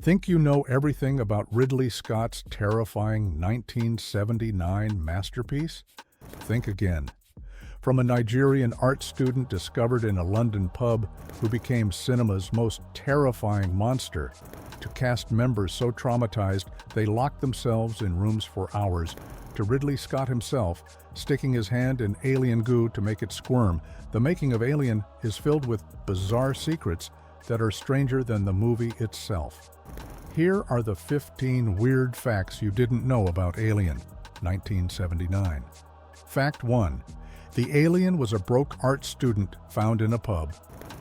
Think you know everything about Ridley Scott's terrifying 1979 masterpiece? Think again. From a Nigerian art student discovered in a London pub who became cinema's most terrifying monster, to cast members so traumatized they locked themselves in rooms for hours, to Ridley Scott himself sticking his hand in alien goo to make it squirm, the making of Alien is filled with bizarre secrets that are stranger than the movie itself. Here are the 15 weird facts you didn't know about Alien, 1979. Fact 1. The alien was a broke art student found in a pub.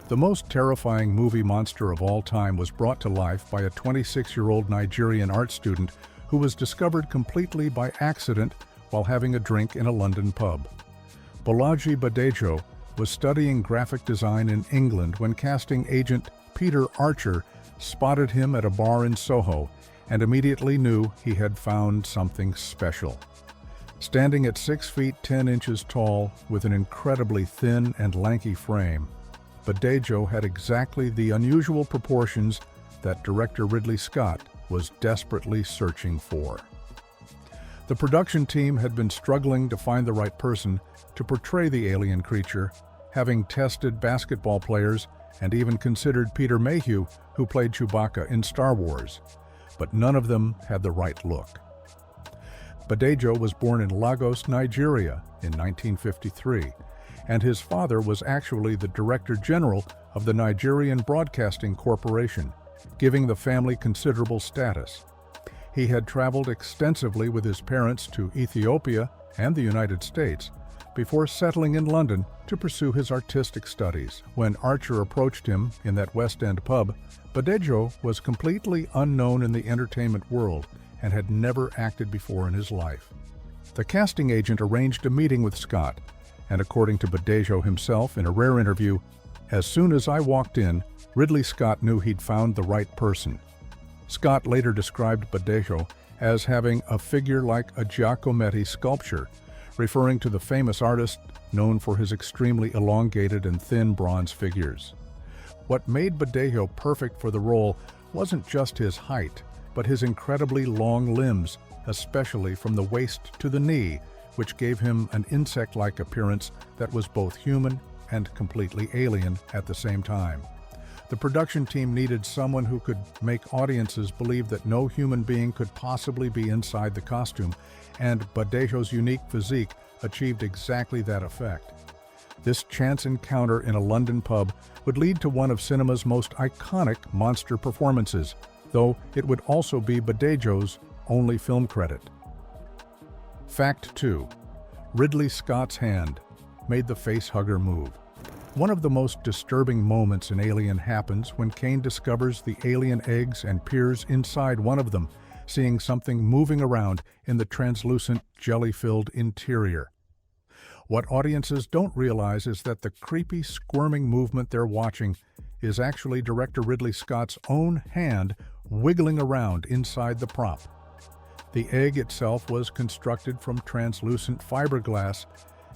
The most terrifying movie monster of all time was brought to life by a 26-year-old Nigerian art student who was discovered completely by accident while having a drink in a London pub. Bolaji Badejo was studying graphic design in England when casting agent Peter Archer spotted him at a bar in Soho and immediately knew he had found something special. Standing at 6 feet 10 inches tall with an incredibly thin and lanky frame, Badejo had exactly the unusual proportions that director Ridley Scott was desperately searching for. The production team had been struggling to find the right person to portray the alien creature, having tested basketball players and even considered Peter Mayhew, who played Chewbacca in Star Wars, but none of them had the right look. Badejo was born in Lagos, Nigeria in 1953, and his father was actually the Director General of the Nigerian Broadcasting Corporation, giving the family considerable status. He had traveled extensively with his parents to Ethiopia and the United States before settling in London to pursue his artistic studies. When Archer approached him in that West End pub, Badejo was completely unknown in the entertainment world and had never acted before in his life. The casting agent arranged a meeting with Scott, and according to Badejo himself in a rare interview, "As soon as I walked in, Ridley Scott knew he'd found the right person." Scott later described Badejo as having a figure like a Giacometti sculpture, referring to the famous artist known for his extremely elongated and thin bronze figures. What made Badejo perfect for the role wasn't just his height, but his incredibly long limbs, especially from the waist to the knee, which gave him an insect-like appearance that was both human and completely alien at the same time. The production team needed someone who could make audiences believe that no human being could possibly be inside the costume, and Badejo's unique physique achieved exactly that effect. This chance encounter in a London pub would lead to one of cinema's most iconic monster performances, though it would also be Badejo's only film credit. Fact 2. Ridley Scott's hand made the facehugger move. One of the most disturbing moments in Alien happens when Kane discovers the alien eggs and peers inside one of them, seeing something moving around in the translucent, jelly-filled interior. What audiences don't realize is that the creepy, squirming movement they're watching is actually director Ridley Scott's own hand wiggling around inside the prop. The egg itself was constructed from translucent fiberglass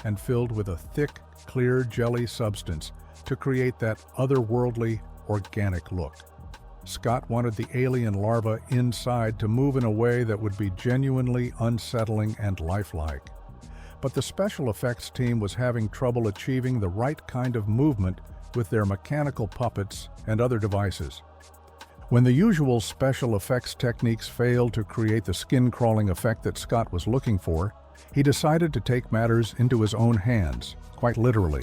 and filled with a thick, clear jelly substance to create that otherworldly, organic look. Scott wanted the alien larva inside to move in a way that would be genuinely unsettling and lifelike. But the special effects team was having trouble achieving the right kind of movement with their mechanical puppets and other devices. When the usual special effects techniques failed to create the skin-crawling effect that Scott was looking for, he decided to take matters into his own hands, quite literally.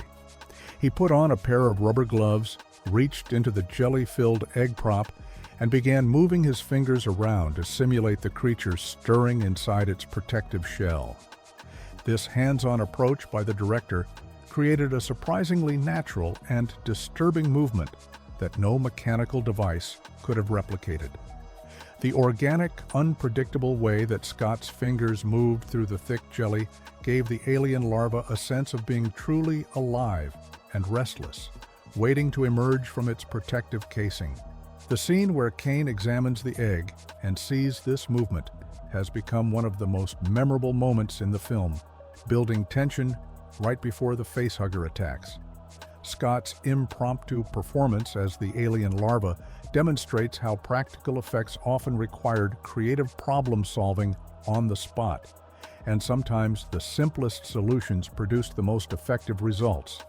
He put on a pair of rubber gloves, reached into the jelly-filled egg prop, and began moving his fingers around to simulate the creature stirring inside its protective shell. This hands-on approach by the director created a surprisingly natural and disturbing movement that no mechanical device could have replicated. The organic, unpredictable way that Scott's fingers moved through the thick jelly gave the alien larva a sense of being truly alive and restless, waiting to emerge from its protective casing. The scene where Kane examines the egg and sees this movement has become one of the most memorable moments in the film, building tension right before the facehugger attacks. Scott's impromptu performance as the alien larva demonstrates how practical effects often required creative problem-solving on the spot, and sometimes the simplest solutions produced the most effective results.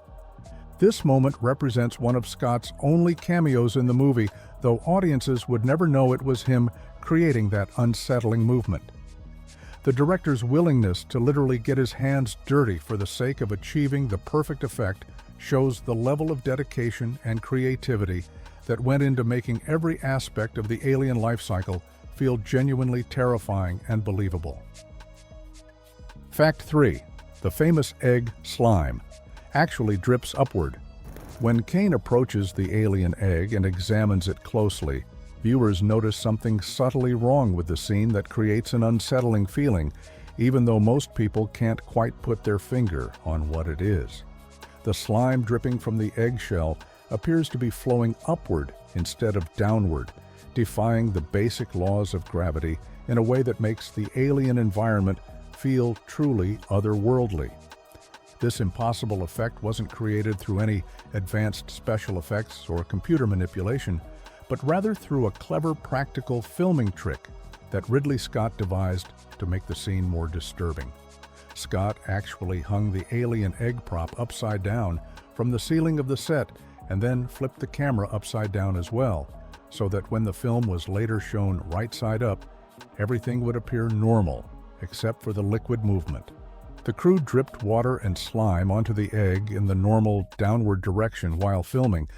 This moment represents one of Scott's only cameos in the movie, though audiences would never know it was him creating that unsettling movement. The director's willingness to literally get his hands dirty for the sake of achieving the perfect effect shows the level of dedication and creativity that went into making every aspect of the alien life cycle feel genuinely terrifying and believable. Fact 3. The famous egg slime actually drips upward. When Kane approaches the alien egg and examines it closely, viewers notice something subtly wrong with the scene that creates an unsettling feeling, even though most people can't quite put their finger on what it is. The slime dripping from the eggshell appears to be flowing upward instead of downward, defying the basic laws of gravity in a way that makes the alien environment feel truly otherworldly. This impossible effect wasn't created through any advanced special effects or computer manipulation, but rather through a clever practical filming trick that Ridley Scott devised to make the scene more disturbing. Scott actually hung the alien egg prop upside down from the ceiling of the set and then flipped the camera upside down as well, so that when the film was later shown right side up, everything would appear normal, except for the liquid movement. The crew dripped water and slime onto the egg in the normal downward direction while filming,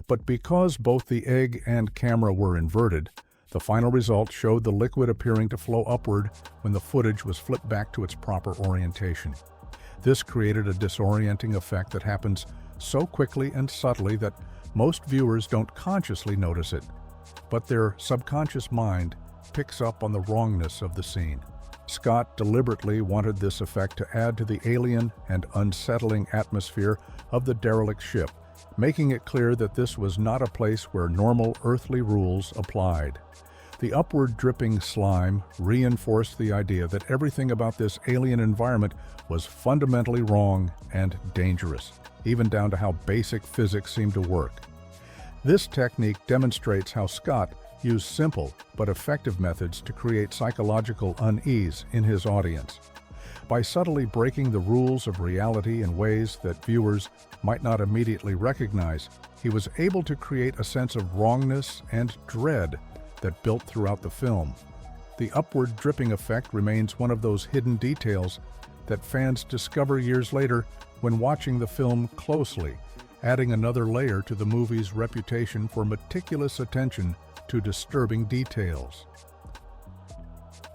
but because both the egg and camera were inverted, the final result showed the liquid appearing to flow upward when the footage was flipped back to its proper orientation. This created a disorienting effect that happens so quickly and subtly that most viewers don't consciously notice it, but their subconscious mind picks up on the wrongness of the scene. Scott deliberately wanted this effect to add to the alien and unsettling atmosphere of the derelict ship, making it clear that this was not a place where normal earthly rules applied. The upward dripping slime reinforced the idea that everything about this alien environment was fundamentally wrong and dangerous, even down to how basic physics seemed to work. This technique demonstrates how Scott used simple but effective methods to create psychological unease in his audience. By subtly breaking the rules of reality in ways that viewers might not immediately recognize, he was able to create a sense of wrongness and dread that built throughout the film. The upward dripping effect remains one of those hidden details that fans discover years later when watching the film closely, adding another layer to the movie's reputation for meticulous attention to disturbing details.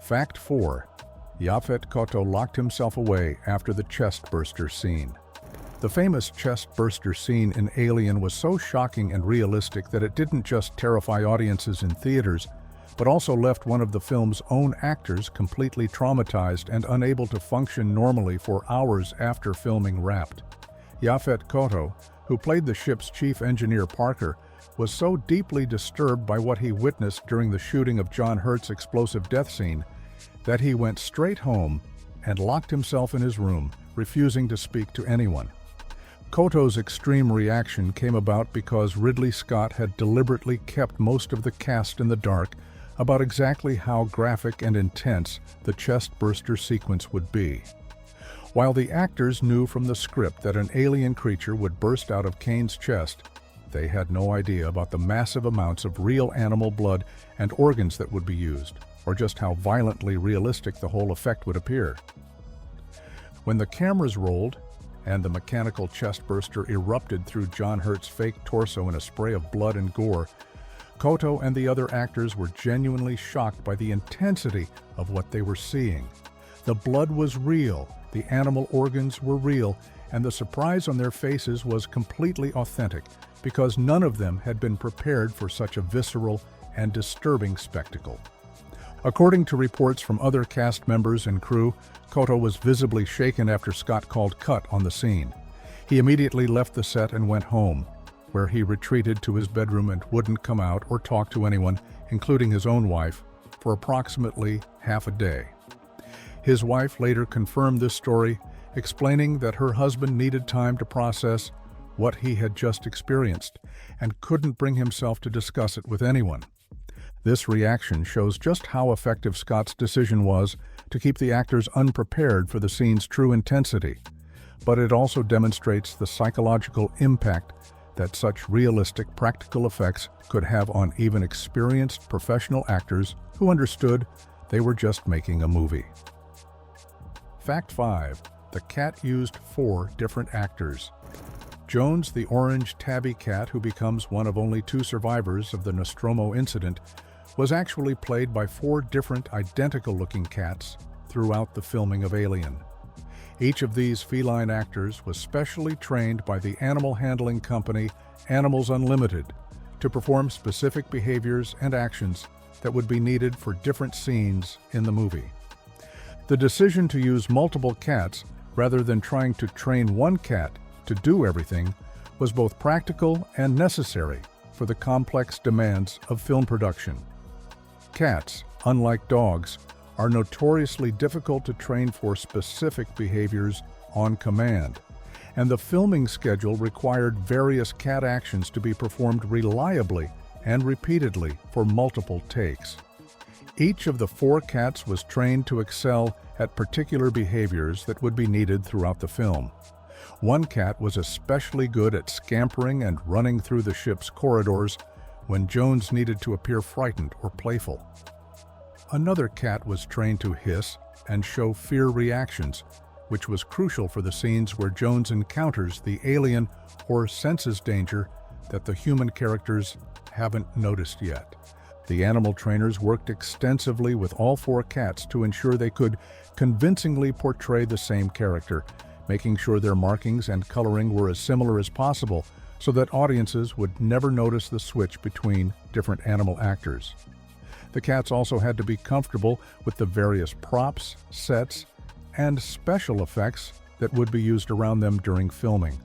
Fact 4. Yaphet Kotto locked himself away after the chest-burster scene. The famous chest-burster scene in Alien was so shocking and realistic that it didn't just terrify audiences in theaters, but also left one of the film's own actors completely traumatized and unable to function normally for hours after filming wrapped. Yaphet Kotto, who played the ship's chief engineer Parker, was so deeply disturbed by what he witnessed during the shooting of John Hurt's explosive death scene that he went straight home and locked himself in his room, refusing to speak to anyone. Kotto's extreme reaction came about because Ridley Scott had deliberately kept most of the cast in the dark about exactly how graphic and intense the chest-burster sequence would be. While the actors knew from the script that an alien creature would burst out of Kane's chest, they had no idea about the massive amounts of real animal blood and organs that would be used, or just how violently realistic the whole effect would appear. When the cameras rolled, and the mechanical chest-burster erupted through John Hurt's fake torso in a spray of blood and gore, Kotto and the other actors were genuinely shocked by the intensity of what they were seeing. The blood was real, the animal organs were real, and the surprise on their faces was completely authentic, because none of them had been prepared for such a visceral and disturbing spectacle. According to reports from other cast members and crew, Kotto was visibly shaken after Scott called cut on the scene. He immediately left the set and went home, where he retreated to his bedroom and wouldn't come out or talk to anyone, including his own wife, for approximately half a day. His wife later confirmed this story, explaining that her husband needed time to process what he had just experienced and couldn't bring himself to discuss it with anyone. This reaction shows just how effective Scott's decision was to keep the actors unprepared for the scene's true intensity, but it also demonstrates the psychological impact that such realistic practical effects could have on even experienced professional actors who understood they were just making a movie. Fact 5. The cat used 4 different actors. Jones, the orange tabby cat who becomes one of only 2 survivors of the Nostromo incident, was actually played by 4 different identical-looking cats throughout the filming of Alien. Each of these feline actors was specially trained by the animal handling company Animals Unlimited to perform specific behaviors and actions that would be needed for different scenes in the movie. The decision to use multiple cats rather than trying to train one cat to do everything was both practical and necessary for the complex demands of film production. Cats, unlike dogs, are notoriously difficult to train for specific behaviors on command, and the filming schedule required various cat actions to be performed reliably and repeatedly for multiple takes. Each of the 4 cats was trained to excel at particular behaviors that would be needed throughout the film. One cat was especially good at scampering and running through the ship's corridors when Jones needed to appear frightened or playful. Another cat was trained to hiss and show fear reactions, which was crucial for the scenes where Jones encounters the alien or senses danger that the human characters haven't noticed yet. The animal trainers worked extensively with all 4 cats to ensure they could convincingly portray the same character, making sure their markings and coloring were as similar as possible so that audiences would never notice the switch between different animal actors. The cats also had to be comfortable with the various props, sets, and special effects that would be used around them during filming.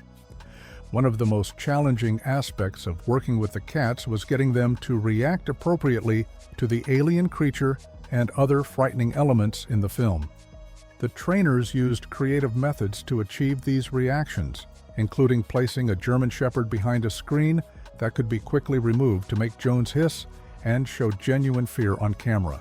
One of the most challenging aspects of working with the cats was getting them to react appropriately to the alien creature and other frightening elements in the film. The trainers used creative methods to achieve these reactions, including placing a German Shepherd behind a screen that could be quickly removed to make Jones hiss and show genuine fear on camera.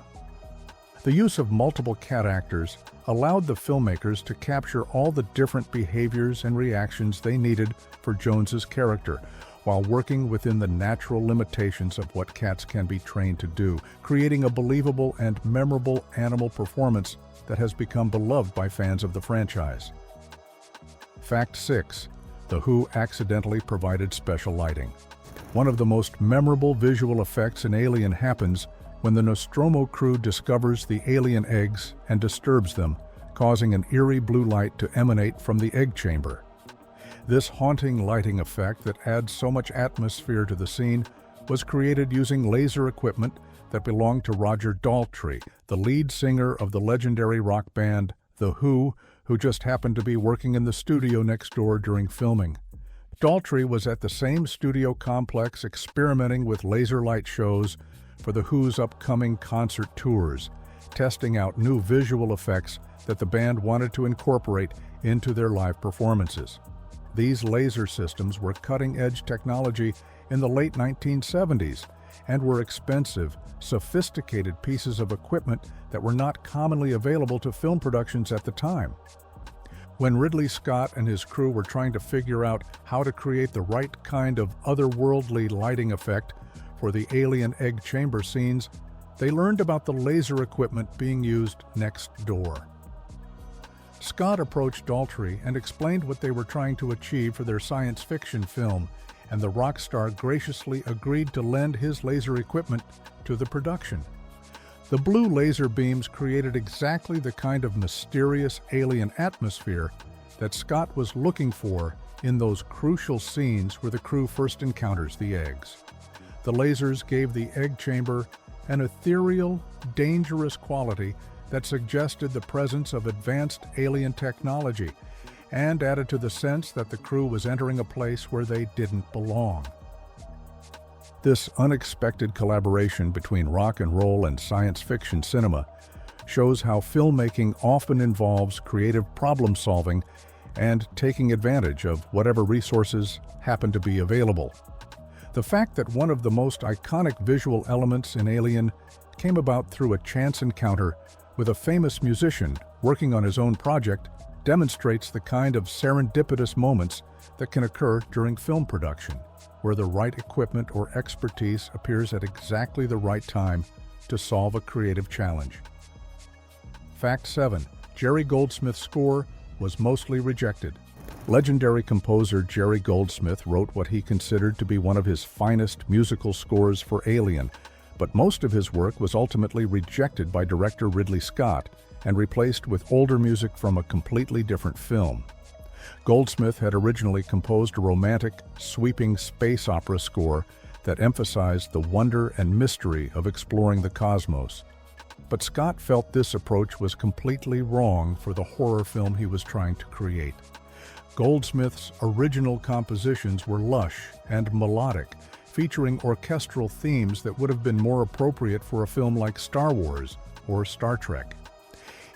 The use of multiple cat actors allowed the filmmakers to capture all the different behaviors and reactions they needed for Jones's character, while working within the natural limitations of what cats can be trained to do, creating a believable and memorable animal performance that has become beloved by fans of the franchise. Fact 6. The Who accidentally provided special lighting. One of the most memorable visual effects in Alien happens when the Nostromo crew discovers the alien eggs and disturbs them, causing an eerie blue light to emanate from the egg chamber. This haunting lighting effect that adds so much atmosphere to the scene was created using laser equipment that belonged to Roger Daltrey, the lead singer of the legendary rock band The Who just happened to be working in the studio next door during filming. Daltrey was at the same studio complex experimenting with laser light shows for The Who's upcoming concert tours, testing out new visual effects that the band wanted to incorporate into their live performances. These laser systems were cutting-edge technology in the late 1970s and were expensive, sophisticated pieces of equipment that were not commonly available to film productions at the time. When Ridley Scott and his crew were trying to figure out how to create the right kind of otherworldly lighting effect for the alien egg chamber scenes, they learned about the laser equipment being used next door. Scott approached Daltrey and explained what they were trying to achieve for their science fiction film, and the rock star graciously agreed to lend his laser equipment to the production. The blue laser beams created exactly the kind of mysterious alien atmosphere that Scott was looking for in those crucial scenes where the crew first encounters the eggs. The lasers gave the egg chamber an ethereal, dangerous quality that suggested the presence of advanced alien technology and added to the sense that the crew was entering a place where they didn't belong. This unexpected collaboration between rock and roll and science fiction cinema shows how filmmaking often involves creative problem-solving and taking advantage of whatever resources happened to be available. The fact that one of the most iconic visual elements in Alien came about through a chance encounter with a famous musician working on his own project demonstrates the kind of serendipitous moments that can occur during film production, where the right equipment or expertise appears at exactly the right time to solve a creative challenge. Fact 7. Jerry Goldsmith's score was mostly rejected. Legendary composer Jerry Goldsmith wrote what he considered to be one of his finest musical scores for Alien, but most of his work was ultimately rejected by director Ridley Scott and replaced with older music from a completely different film. Goldsmith had originally composed a romantic, sweeping space opera score that emphasized the wonder and mystery of exploring the cosmos. But Scott felt this approach was completely wrong for the horror film he was trying to create. Goldsmith's original compositions were lush and melodic, featuring orchestral themes that would have been more appropriate for a film like Star Wars or Star Trek.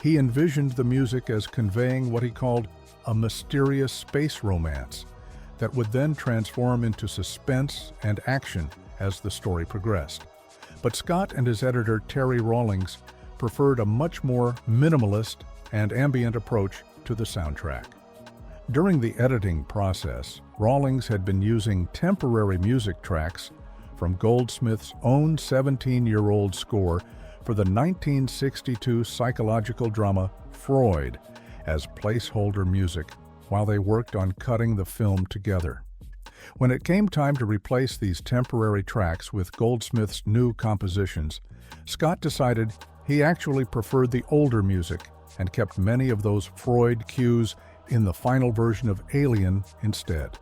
He envisioned the music as conveying what he called a mysterious space romance that would then transform into suspense and action as the story progressed. But Scott and his editor Terry Rawlings preferred a much more minimalist and ambient approach to the soundtrack. During the editing process, Rawlings had been using temporary music tracks from Goldsmith's own 17-year-old score for the 1962 psychological drama Freud as placeholder music while they worked on cutting the film together. When it came time to replace these temporary tracks with Goldsmith's new compositions, Scott decided he actually preferred the older music and kept many of those Freud cues in the final version of Alien instead.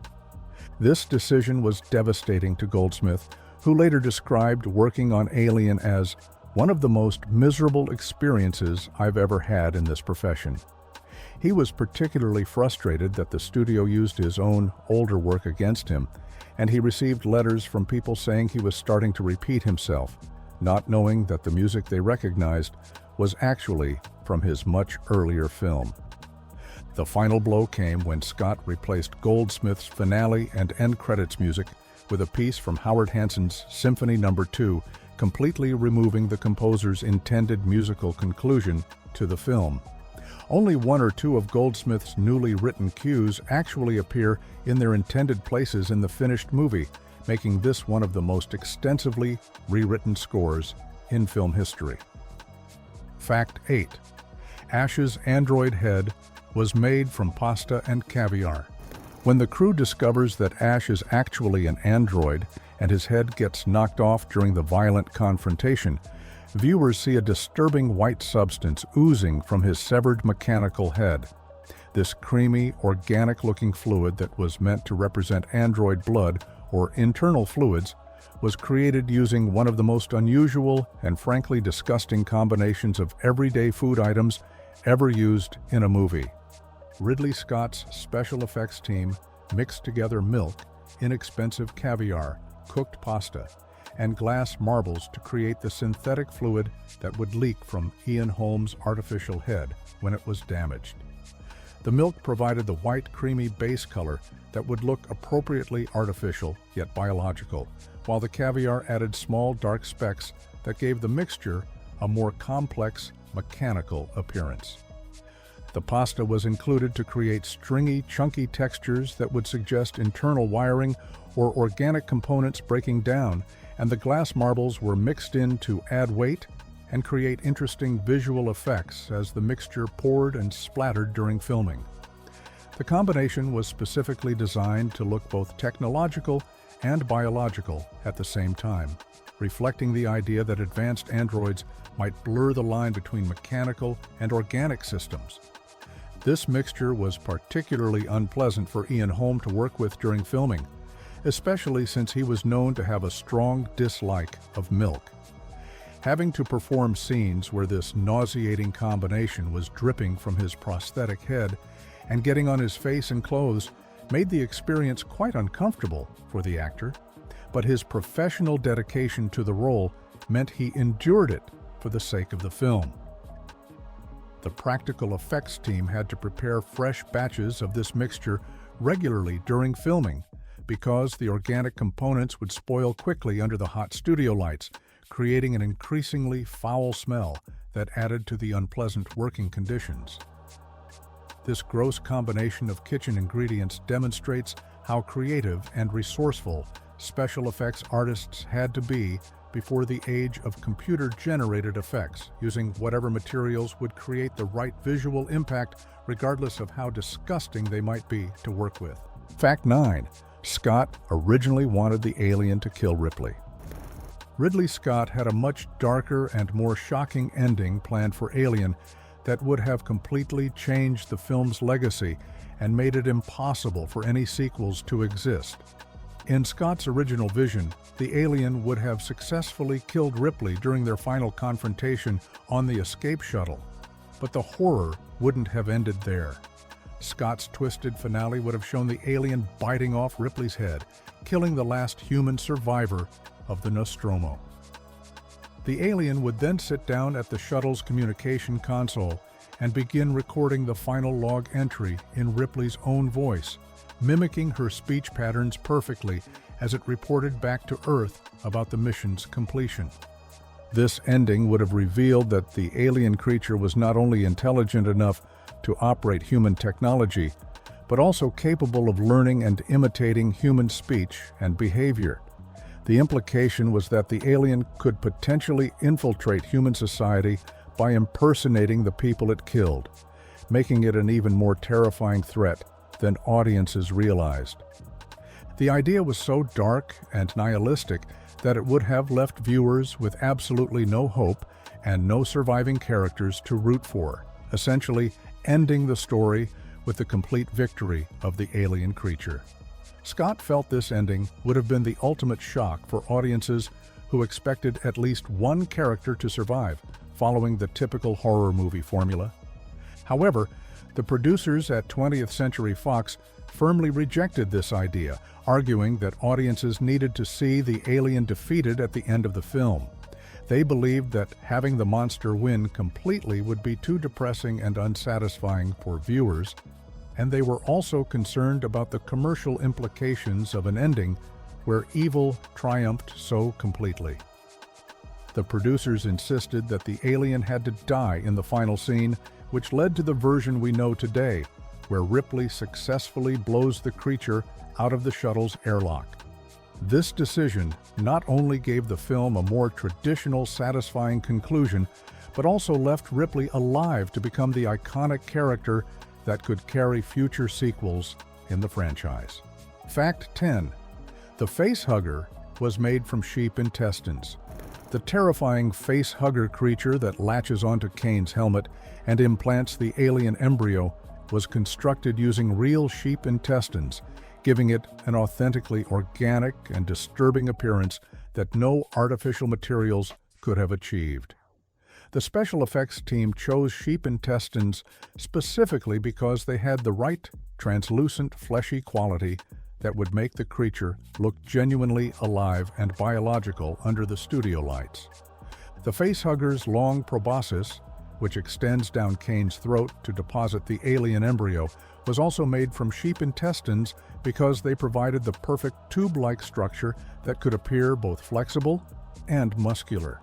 This decision was devastating to Goldsmith, who later described working on Alien as one of the most miserable experiences I've ever had in this profession. He was particularly frustrated that the studio used his own older work against him, and he received letters from people saying he was starting to repeat himself, not knowing that the music they recognized was actually from his much earlier film. The final blow came when Scott replaced Goldsmith's finale and end credits music with a piece from Howard Hanson's Symphony No. 2, completely removing the composer's intended musical conclusion to the film. Only one or two of Goldsmith's newly written cues actually appear in their intended places in the finished movie, making this one of the most extensively rewritten scores in film history. Fact 8. Ash's android head was made from pasta and caviar. When the crew discovers that Ash is actually an android and his head gets knocked off during the violent confrontation, viewers see a disturbing white substance oozing from his severed mechanical head. This creamy, organic-looking fluid that was meant to represent android blood or internal fluids was created using one of the most unusual and frankly disgusting combinations of everyday food items ever used in a movie. Ridley Scott's special effects team mixed together milk, inexpensive caviar, cooked pasta, and glass marbles to create the synthetic fluid that would leak from Ian Holm's artificial head when it was damaged. The milk provided the white, creamy base color that would look appropriately artificial yet biological, while the caviar added small dark specks that gave the mixture a more complex, mechanical appearance. The pasta was included to create stringy, chunky textures that would suggest internal wiring or organic components breaking down, and the glass marbles were mixed in to add weight and create interesting visual effects as the mixture poured and splattered during filming. The combination was specifically designed to look both technological and biological at the same time, reflecting the idea that advanced androids might blur the line between mechanical and organic systems. This mixture was particularly unpleasant for Ian Holm to work with during filming, especially since he was known to have a strong dislike of milk. Having to perform scenes where this nauseating combination was dripping from his prosthetic head and getting on his face and clothes made the experience quite uncomfortable for the actor, but his professional dedication to the role meant he endured it for the sake of the film. The practical effects team had to prepare fresh batches of this mixture regularly during filming because the organic components would spoil quickly under the hot studio lights, creating an increasingly foul smell that added to the unpleasant working conditions. This gross combination of kitchen ingredients demonstrates how creative and resourceful special effects artists had to be before the age of computer-generated effects, using whatever materials would create the right visual impact regardless of how disgusting they might be to work with. Fact 9. Scott originally wanted the alien to kill Ripley. Ridley Scott had a much darker and more shocking ending planned for Alien that would have completely changed the film's legacy and made it impossible for any sequels to exist. In Scott's original vision, the alien would have successfully killed Ripley during their final confrontation on the escape shuttle, but the horror wouldn't have ended there. Scott's twisted finale would have shown the alien biting off Ripley's head, killing the last human survivor of the Nostromo. The alien would then sit down at the shuttle's communication console and begin recording the final log entry in Ripley's own voice, mimicking her speech patterns perfectly as it reported back to Earth about the mission's completion. This ending would have revealed that the alien creature was not only intelligent enough to operate human technology, but also capable of learning and imitating human speech and behavior. The implication was that the alien could potentially infiltrate human society by impersonating the people it killed, making it an even more terrifying threat than audiences realized. The idea was so dark and nihilistic that it would have left viewers with absolutely no hope and no surviving characters to root for, essentially ending the story with the complete victory of the alien creature. Scott felt this ending would have been the ultimate shock for audiences who expected at least one character to survive, following the typical horror movie formula. However, the producers at 20th Century Fox firmly rejected this idea, arguing that audiences needed to see the alien defeated at the end of the film. They believed that having the monster win completely would be too depressing and unsatisfying for viewers, and they were also concerned about the commercial implications of an ending where evil triumphed so completely. The producers insisted that the alien had to die in the final scene, which led to the version we know today, where Ripley successfully blows the creature out of the shuttle's airlock. This decision not only gave the film a more traditional, satisfying conclusion, but also left Ripley alive to become the iconic character that could carry future sequels in the franchise. Fact 10. The facehugger was made from sheep intestines. The terrifying facehugger creature that latches onto Kane's helmet and implants the alien embryo was constructed using real sheep intestines, giving it an authentically organic and disturbing appearance that no artificial materials could have achieved. The special effects team chose sheep intestines specifically because they had the right translucent, fleshy quality that would make the creature look genuinely alive and biological under the studio lights. The facehugger's long proboscis, which extends down Kane's throat to deposit the alien embryo, was also made from sheep intestines because they provided the perfect tube-like structure that could appear both flexible and muscular.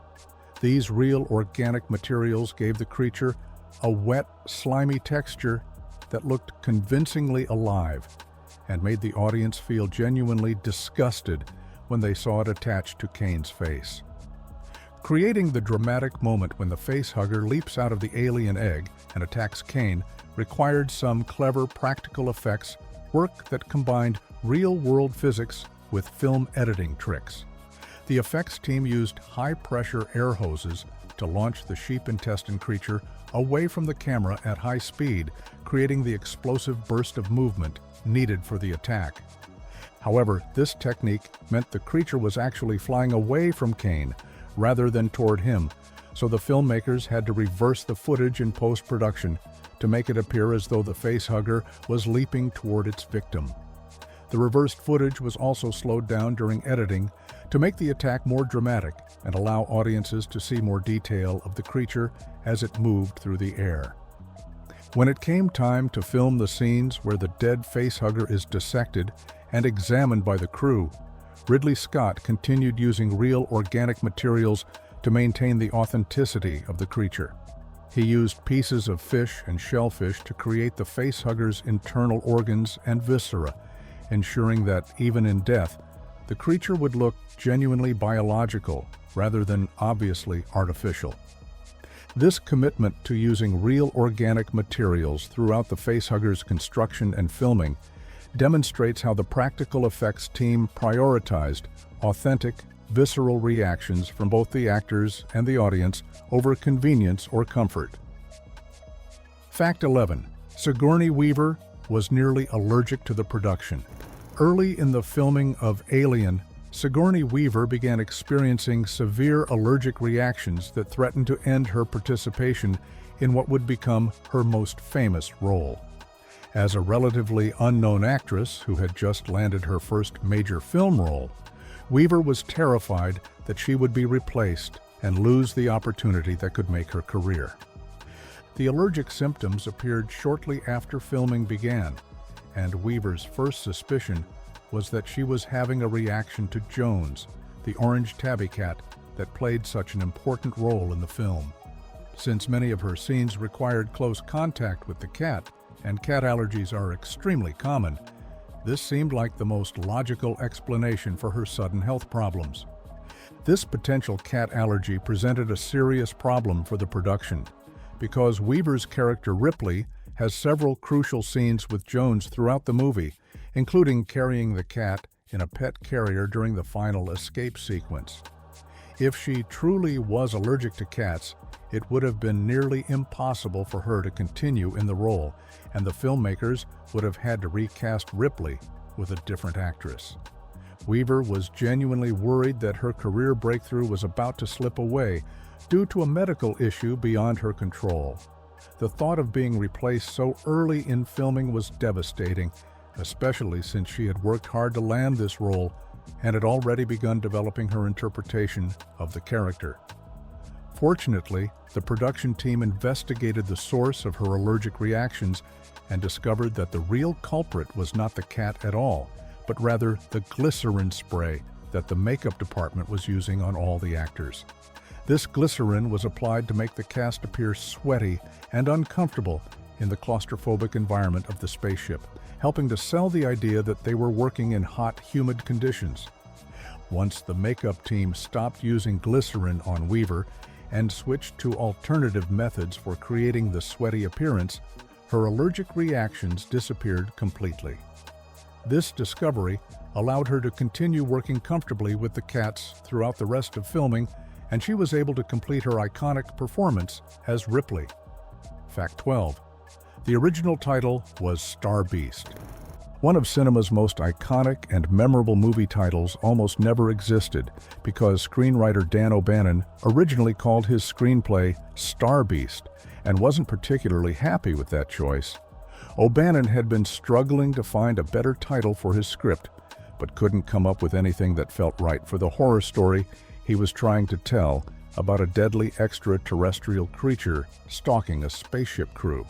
These real organic materials gave the creature a wet, slimy texture that looked convincingly alive and made the audience feel genuinely disgusted when they saw it attached to Kane's face. Creating the dramatic moment when the facehugger leaps out of the alien egg and attacks Kane required some clever practical effects work that combined real-world physics with film editing tricks. The effects team used high-pressure air hoses to launch the sheep intestine creature away from the camera at high speed, creating the explosive burst of movement needed for the attack. However, this technique meant the creature was actually flying away from Kane rather than toward him, so the filmmakers had to reverse the footage in post-production to make it appear as though the facehugger was leaping toward its victim. The reversed footage was also slowed down during editing to make the attack more dramatic and allow audiences to see more detail of the creature as it moved through the air. When it came time to film the scenes where the dead facehugger is dissected and examined by the crew, Ridley Scott continued using real organic materials to maintain the authenticity of the creature. He used pieces of fish and shellfish to create the facehugger's internal organs and viscera, ensuring that, even in death, the creature would look genuinely biological rather than obviously artificial. This commitment to using real organic materials throughout the facehugger's construction and filming demonstrates how the practical effects team prioritized authentic, visceral reactions from both the actors and the audience over convenience or comfort. Fact 11. Sigourney Weaver was nearly allergic to the production. Early in the filming of Alien, Sigourney Weaver began experiencing severe allergic reactions that threatened to end her participation in what would become her most famous role. As a relatively unknown actress who had just landed her first major film role, Weaver was terrified that she would be replaced and lose the opportunity that could make her career. The allergic symptoms appeared shortly after filming began, and Weaver's first suspicion was that she was having a reaction to Jones, the orange tabby cat that played such an important role in the film. Since many of her scenes required close contact with the cat, and cat allergies are extremely common, this seemed like the most logical explanation for her sudden health problems. This potential cat allergy presented a serious problem for the production, because Weaver's character Ripley has several crucial scenes with Jones throughout the movie, including carrying the cat in a pet carrier during the final escape sequence. If she truly was allergic to cats, it would have been nearly impossible for her to continue in the role, and the filmmakers would have had to recast Ripley with a different actress. Weaver was genuinely worried that her career breakthrough was about to slip away due to a medical issue beyond her control. The thought of being replaced so early in filming was devastating, especially since she had worked hard to land this role and had already begun developing her interpretation of the character. Fortunately, the production team investigated the source of her allergic reactions and discovered that the real culprit was not the cat at all, but rather the glycerin spray that the makeup department was using on all the actors. This glycerin was applied to make the cast appear sweaty and uncomfortable in the claustrophobic environment of the spaceship, helping to sell the idea that they were working in hot, humid conditions. Once the makeup team stopped using glycerin on Weaver and switched to alternative methods for creating the sweaty appearance, her allergic reactions disappeared completely. This discovery allowed her to continue working comfortably with the cats throughout the rest of filming, and she was able to complete her iconic performance as Ripley. Fact 12. The original title was Star Beast. One of cinema's most iconic and memorable movie titles almost never existed because screenwriter Dan O'Bannon originally called his screenplay Star Beast and wasn't particularly happy with that choice. O'Bannon had been struggling to find a better title for his script, but couldn't come up with anything that felt right for the horror story he was trying to tell about a deadly extraterrestrial creature stalking a spaceship crew.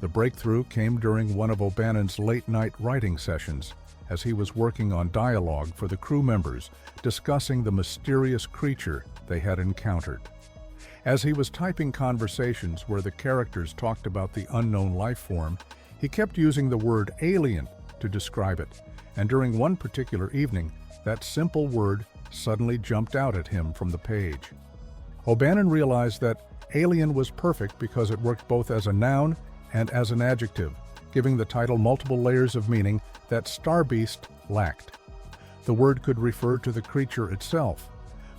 The breakthrough came during one of O'Bannon's late-night writing sessions, as he was working on dialogue for the crew members, discussing the mysterious creature they had encountered. As he was typing conversations where the characters talked about the unknown life form, he kept using the word alien to describe it, and during one particular evening, that simple word suddenly jumped out at him from the page. O'Bannon realized that alien was perfect because it worked both as a noun and as an adjective, giving the title multiple layers of meaning that Star Beast lacked. The word could refer to the creature itself,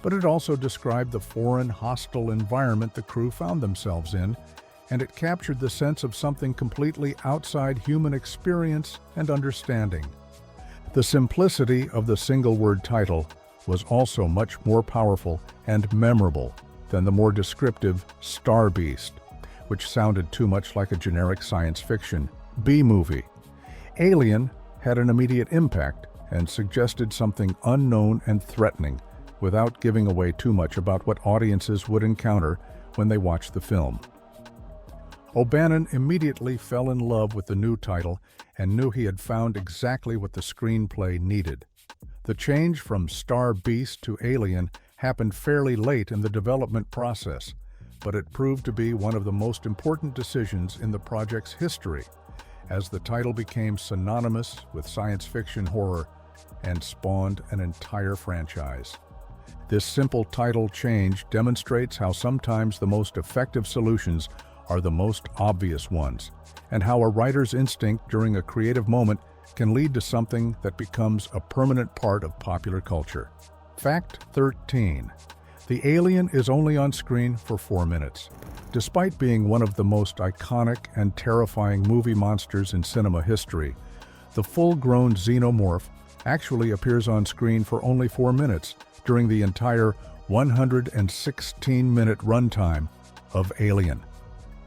but it also described the foreign, hostile environment the crew found themselves in, and it captured the sense of something completely outside human experience and understanding. The simplicity of the single-word title was also much more powerful and memorable than the more descriptive Star Beast, which sounded too much like a generic science fiction B-movie. Alien had an immediate impact and suggested something unknown and threatening without giving away too much about what audiences would encounter when they watched the film. O'Bannon immediately fell in love with the new title and knew he had found exactly what the screenplay needed. The change from Star Beast to Alien happened fairly late in the development process, but it proved to be one of the most important decisions in the project's history, as the title became synonymous with science fiction horror and spawned an entire franchise. This simple title change demonstrates how sometimes the most effective solutions are the most obvious ones, and how a writer's instinct during a creative moment can lead to something that becomes a permanent part of popular culture. Fact 13. The Alien is only on screen for 4 minutes. Despite being one of the most iconic and terrifying movie monsters in cinema history, the full-grown xenomorph actually appears on screen for only 4 minutes during the entire 116-minute runtime of Alien.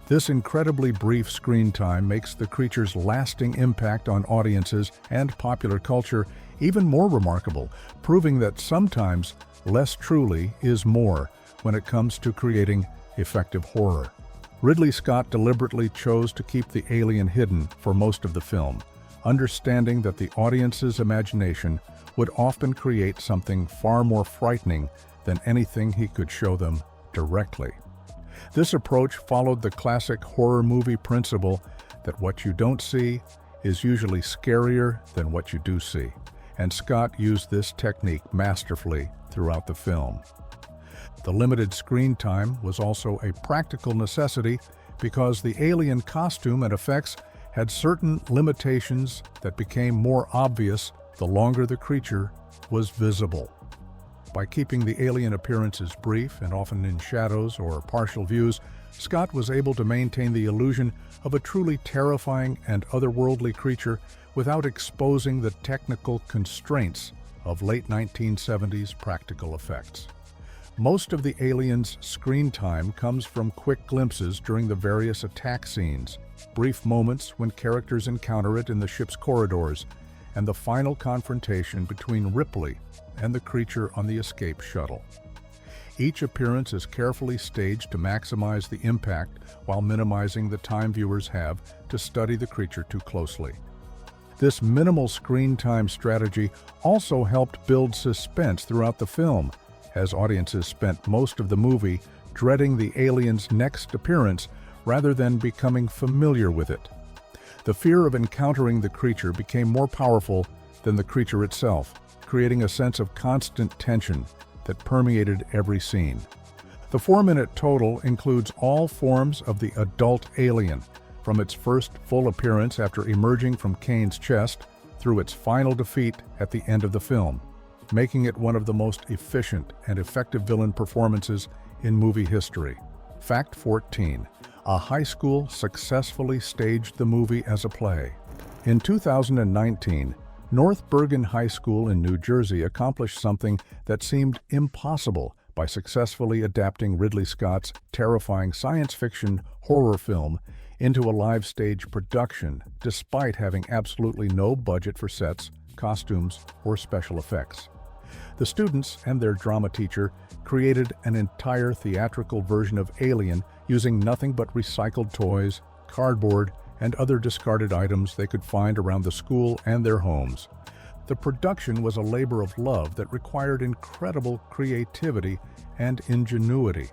This incredibly brief screen time makes the creature's lasting impact on audiences and popular culture even more remarkable, proving that sometimes less truly is more when it comes to creating effective horror. Ridley Scott deliberately chose to keep the alien hidden for most of the film, understanding that the audience's imagination would often create something far more frightening than anything he could show them directly. This approach followed the classic horror movie principle that what you don't see is usually scarier than what you do see, and Scott used this technique masterfully throughout the film. The limited screen time was also a practical necessity because the alien costume and effects had certain limitations that became more obvious the longer the creature was visible. By keeping the alien appearances brief and often in shadows or partial views, Scott was able to maintain the illusion of a truly terrifying and otherworldly creature without exposing the technical constraints of late 1970s practical effects. Most of the alien's screen time comes from quick glimpses during the various attack scenes, brief moments when characters encounter it in the ship's corridors, and the final confrontation between Ripley and the creature on the escape shuttle. Each appearance is carefully staged to maximize the impact while minimizing the time viewers have to study the creature too closely. This minimal screen time strategy also helped build suspense throughout the film, as audiences spent most of the movie dreading the alien's next appearance rather than becoming familiar with it. The fear of encountering the creature became more powerful than the creature itself, creating a sense of constant tension that permeated every scene. The 4-minute total includes all forms of the adult alien, from its first full appearance after emerging from Kane's chest through its final defeat at the end of the film, making it one of the most efficient and effective villain performances in movie history. Fact 14. A high school successfully staged the movie as a play. In 2019, North Bergen High School in New Jersey accomplished something that seemed impossible by successfully adapting Ridley Scott's terrifying science fiction horror film into a live stage production, despite having absolutely no budget for sets, costumes, or special effects. The students and their drama teacher created an entire theatrical version of Alien using nothing but recycled toys, cardboard, and other discarded items they could find around the school and their homes. The production was a labor of love that required incredible creativity and ingenuity,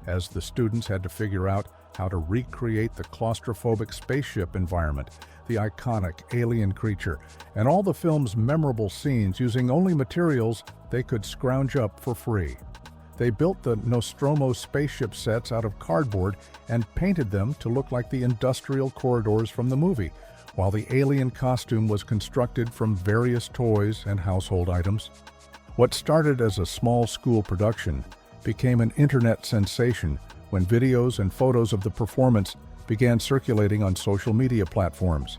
as the students had to figure out how to recreate the claustrophobic spaceship environment, the iconic alien creature, and all the film's memorable scenes using only materials they could scrounge up for free. They built the Nostromo spaceship sets out of cardboard and painted them to look like the industrial corridors from the movie, while the alien costume was constructed from various toys and household items. What started as a small school production became an internet sensation when videos and photos of the performance began circulating on social media platforms.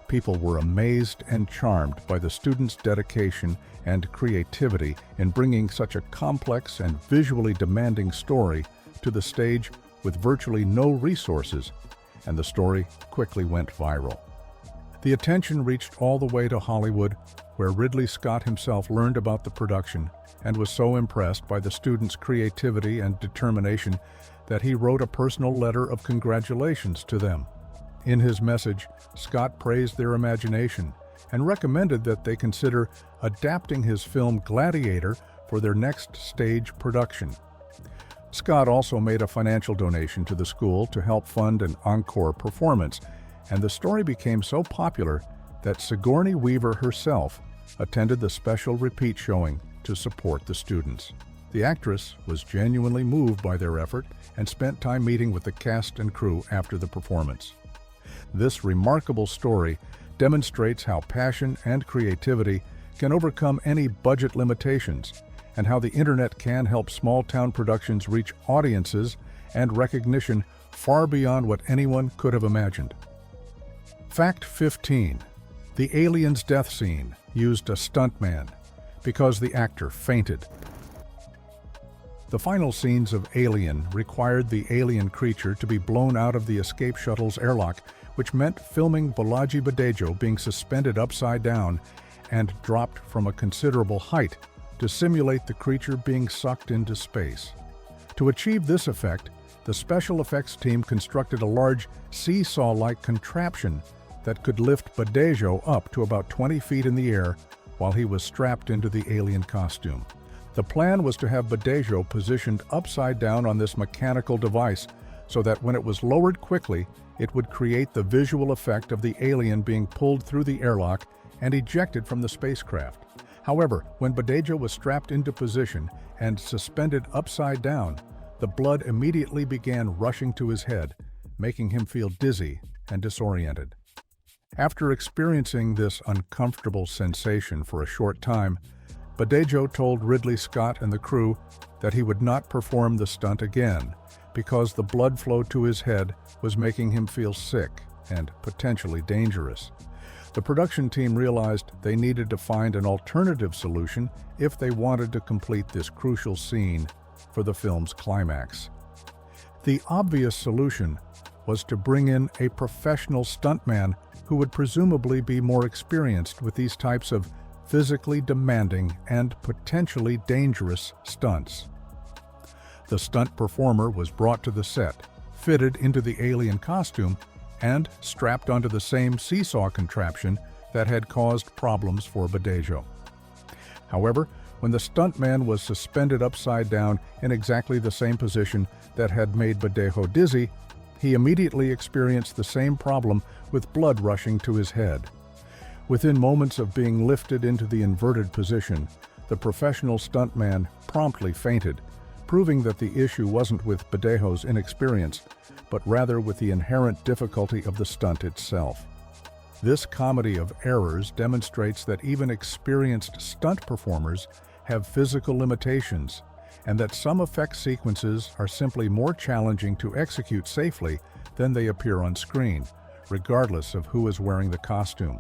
People were amazed and charmed by the students' dedication and creativity in bringing such a complex and visually demanding story to the stage with virtually no resources, and the story quickly went viral. The attention reached all the way to Hollywood, where Ridley Scott himself learned about the production and was so impressed by the students' creativity and determination that he wrote a personal letter of congratulations to them. In his message, Scott praised their imagination and recommended that they consider adapting his film Gladiator for their next stage production. Scott also made a financial donation to the school to help fund an encore performance, and the story became so popular that Sigourney Weaver herself attended the special repeat showing to support the students. The actress was genuinely moved by their effort and spent time meeting with the cast and crew after the performance. This remarkable story demonstrates how passion and creativity can overcome any budget limitations, and how the internet can help small-town productions reach audiences and recognition far beyond what anyone could have imagined. Fact 15. The alien's death scene used a stuntman because the actor fainted. The final scenes of Alien required the alien creature to be blown out of the escape shuttle's airlock, which meant filming Bolaji Badejo being suspended upside down and dropped from a considerable height to simulate the creature being sucked into space. To achieve this effect, the special effects team constructed a large seesaw-like contraption that could lift Badejo up to about 20 feet in the air while he was strapped into the alien costume. The plan was to have Badejo positioned upside down on this mechanical device so that when it was lowered quickly, it would create the visual effect of the alien being pulled through the airlock and ejected from the spacecraft. However, when Badejo was strapped into position and suspended upside down, the blood immediately began rushing to his head, making him feel dizzy and disoriented. After experiencing this uncomfortable sensation for a short time, Badejo told Ridley Scott and the crew that he would not perform the stunt again because the blood flow to his head was making him feel sick and potentially dangerous. The production team realized they needed to find an alternative solution if they wanted to complete this crucial scene for the film's climax. The obvious solution was to bring in a professional stuntman who would presumably be more experienced with these types of physically demanding and potentially dangerous stunts. The stunt performer was brought to the set, fitted into the alien costume, and strapped onto the same seesaw contraption that had caused problems for Badejo. However, when the stuntman was suspended upside down in exactly the same position that had made Badejo dizzy, he immediately experienced the same problem with blood rushing to his head. Within moments of being lifted into the inverted position, the professional stuntman promptly fainted, proving that the issue wasn't with Badejo's inexperience, but rather with the inherent difficulty of the stunt itself. This comedy of errors demonstrates that even experienced stunt performers have physical limitations, and that some effect sequences are simply more challenging to execute safely than they appear on screen, regardless of who is wearing the costume.